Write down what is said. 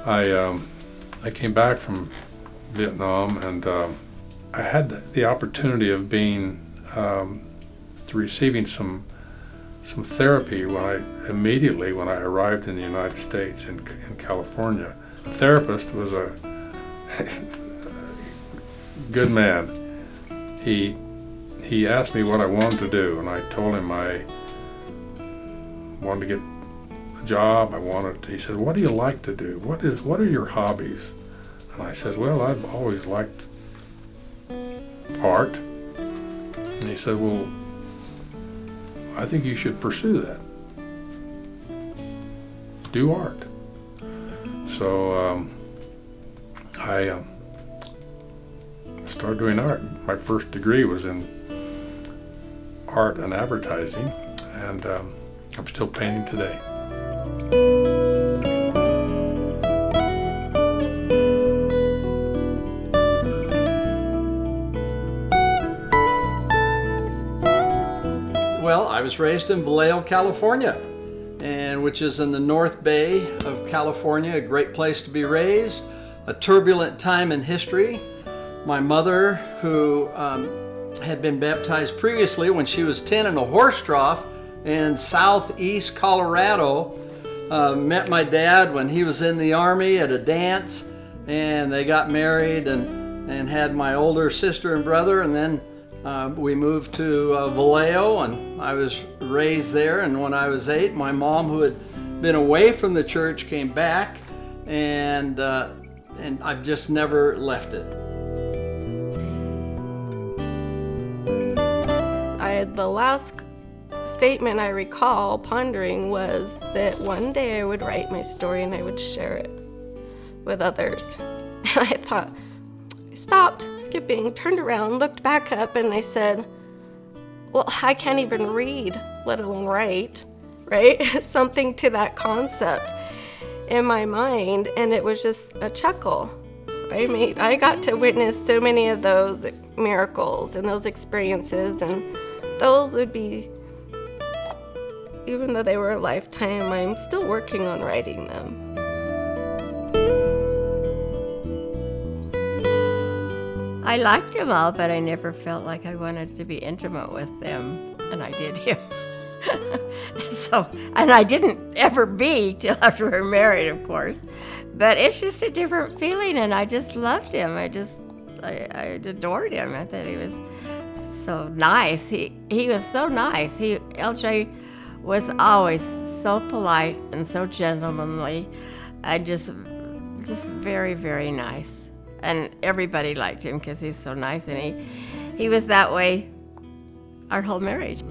I came back from Vietnam, and I had the opportunity of being receiving some therapy immediately when I arrived in the United States in California. The therapist was a good man. He asked me what I wanted to do, and I told him I wanted to get a job. He said, "What do you like to do? What are your hobbies?" And I said, "Well, I've always liked art." And he said, "Well, I think you should pursue that. Do art." So I started doing art. My first degree was in art and advertising, and I'm still painting today. Well, I was raised in Vallejo, California, which is in the North Bay of California, a great place to be raised, a turbulent time in history. My mother, who had been baptized previously when she was 10 in a horse trough in southeast Colorado, met my dad when he was in the Army at a dance, and they got married and had my older sister and brother, and then we moved to Vallejo, and I was raised there. And when I was 8, my mom, who had been away from the church, came back, and I've just never left it. The last statement I recall pondering was that one day I would write my story and I would share it with others. And I thought, I stopped skipping, turned around, looked back up, and I said, well, I can't even read, let alone write, right? Something to that concept in my mind, and it was just a chuckle. I got to witness so many of those miracles and those experiences, and those would be, even though they were a lifetime, I'm still working on writing them. I liked them all, but I never felt like I wanted to be intimate with them, and I did him. And I didn't ever be till after we were married, of course. But it's just a different feeling, and I just loved him. I adored him. I thought he was so nice. He was so nice. LJ was always so polite and so gentlemanly, and just very, very nice. And everybody liked him because he's so nice, and he was that way our whole marriage.